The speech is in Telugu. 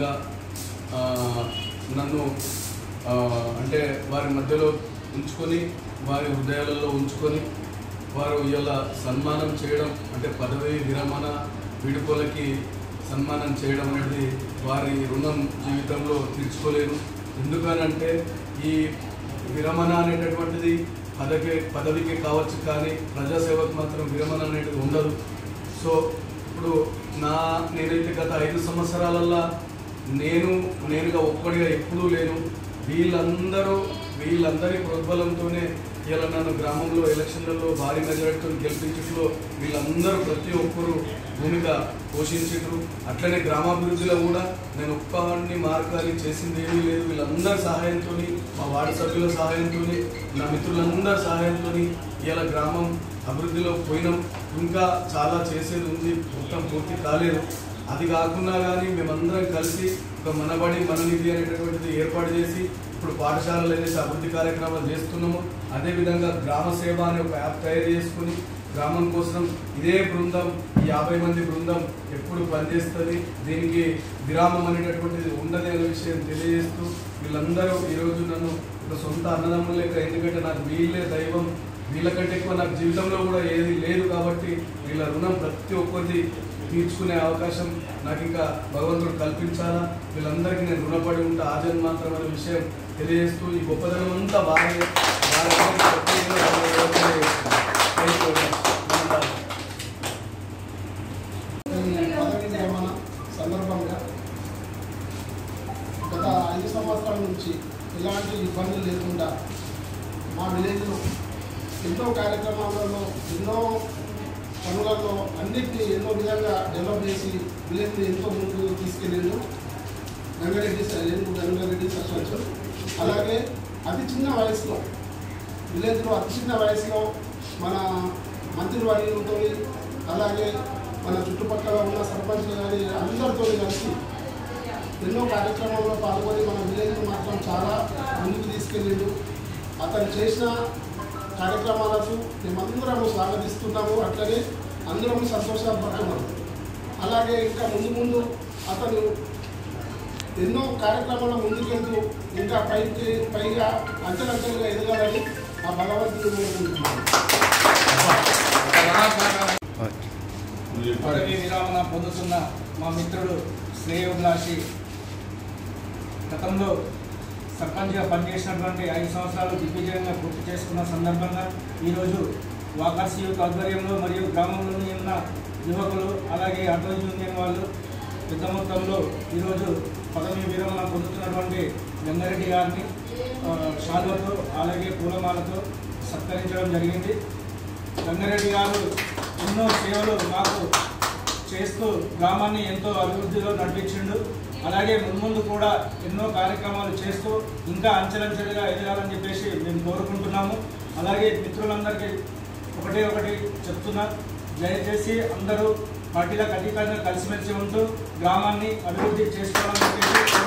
విధంగా నన్ను అంటే వారి మధ్యలో ఉంచుకొని వారి హృదయాలలో ఉంచుకొని వారు ఇలా సన్మానం చేయడం అంటే పదవి విరమణ వీడుకోలకి సన్మానం చేయడం అనేది వారి రుణం జీవితంలో తీర్చుకోలేను. ఎందుకనంటే ఈ విరమణ అనేటటువంటిది పదవికి కావచ్చు, కానీ ప్రజాసేవకు మాత్రం విరమణ అనేది ఉండదు. సో ఇప్పుడు నేనైతే గత 5 సంవత్సరాలల్లో నేనుగా ఒక్కడిగా ఎప్పుడూ లేను. వీళ్ళందరి ప్రోద్బలంతోనే ఇలా నన్ను గ్రామంలో ఎలక్షన్లలో భారీ మెజారిటీతో గెలిపించడంలో వీళ్ళందరూ ప్రతి ఒక్కరూ భూమిక పోషించారు. అట్లనే గ్రామాభివృద్ధిలో కూడా నేను ఒక్కడిని మార్గాలు చేసింది ఏమీ లేదు. వీళ్ళందరి సహాయంతో, మా వార్డు సభ్యుల సహాయంతో, నా మిత్రులందరి సహాయంతో ఇలా గ్రామం అభివృద్ధిలో పోయినాం. ఇంకా చాలా చేసేది ఉంది, మొత్తం పూర్తి కాలేదు. అది కాకుండా కానీ మేమందరం కలిసి ఒక మనబడి మననిధి అనేటటువంటిది ఏర్పాటు చేసి ఇప్పుడు పాఠశాలలు అనేసి అభివృద్ధి కార్యక్రమాలు చేస్తున్నాము. అదేవిధంగా గ్రామ సేవ అనే ఒక యాప్ తయారు చేసుకుని గ్రామం కోసం ఇదే బృందం, ఈ 50 మంది బృందం ఎప్పుడు పనిచేస్తుంది, దీనికి విరామం అనేటటువంటిది ఉండదు అనే విషయం తెలియజేస్తూ వీళ్ళందరూ ఈరోజు నన్ను ఒక సొంత అన్నదమ్ములు లెక్క, ఎందుకంటే నాకు వీళ్ళే దైవం, వీళ్ళకంటే ఎక్కువ నాకు జీవితంలో కూడా ఏది లేదు. కాబట్టి వీళ్ళ రుణం ప్రతి ఒక్కరిది తీర్చుకునే అవకాశం నాకు ఇంకా భగవంతుడు కల్పించాలా. వీళ్ళందరికీ నేను రుణపడి ఉంటా ఆజన్ మాత్రం అనే విషయం తెలియజేస్తూ ఈ గొప్పదనం అంతా బాగా సందర్భంగా గత 5 సంవత్సరాల నుంచి ఎలాంటి ఇబ్బందులు లేకుండా మా విలేజ్లో ఎన్నో కార్యక్రమాలలో, ఎన్నో పనులలో అన్నింటినీ ఎన్నో విధంగా డెవలప్ చేసి విలేజ్ని ఎంతో ముందుకు తీసుకెళ్ళిండు గంగారెడ్డి సర్పంచ్. అలాగే అతి చిన్న వయసులో విలేజ్లో మన మంత్రివర్యులతో, అలాగే మన చుట్టుపక్కల ఉన్న సర్పంచ్లు కానీ అందరితో కలిసి ఎన్నో కార్యక్రమాల్లో పాల్గొని మన విలేజ్ని మాత్రం చాలా ముందుకు తీసుకెళ్ళిండు. అతను చేసిన కార్యక్రమాలకు మేమందరము స్వాగతిస్తున్నాము. అట్లనే అందరము సంతోషపడుతున్నాము. అలాగే ఇంకా ముందు అతను ఎన్నో కార్యక్రమాల ముందుకెళ్తూ ఇంకా పైగా అంచెలంచెలుగా ఎదగాలని ఆ భగవంతుడు కోరుకుంటున్నాను. పదవి విరామణ పొందుతున్న మా మిత్రుడు శ్రేయోభిలాషి గతంలో సర్పంచ్గా పనిచేసినటువంటి 5 సంవత్సరాలు దిగ్విజయంగా పూర్తి చేసుకున్న సందర్భంగా ఈరోజు వాకర్స్ యూత్ ఆధ్వర్యంలో మరియు గ్రామంలోని ఉన్న యువకులు, అలాగే ఆటో యూనియన్ వాళ్ళు పెద్ద మొత్తంలో ఈరోజు పదవి విరమణ పొందుతున్నటువంటి గంగారెడ్డి గారిని షాల్వతో అలాగే పూలమాలతో సత్కరించడం జరిగింది. గంగారెడ్డి గారు ఎన్నో సేవలు మాకు చేస్తూ గ్రామాన్ని ఎంతో అభివృద్ధిలో నడిపించిండు. అలాగే ముందు కూడా ఎన్నో కార్యక్రమాలు చేస్తూ ఇంకా అంచెలంచెలుగా ఎదగాలని చెప్పేసి మేము కోరుకుంటున్నాము. అలాగే మిత్రులందరికీ ఒకటి చెప్తున్నా, దయచేసి అందరూ పార్టీలకు అతీతంగా కలిసిమెలిసి ఉంటూ గ్రామాన్ని అభివృద్ధి చేసుకోవాలని చెప్పేసి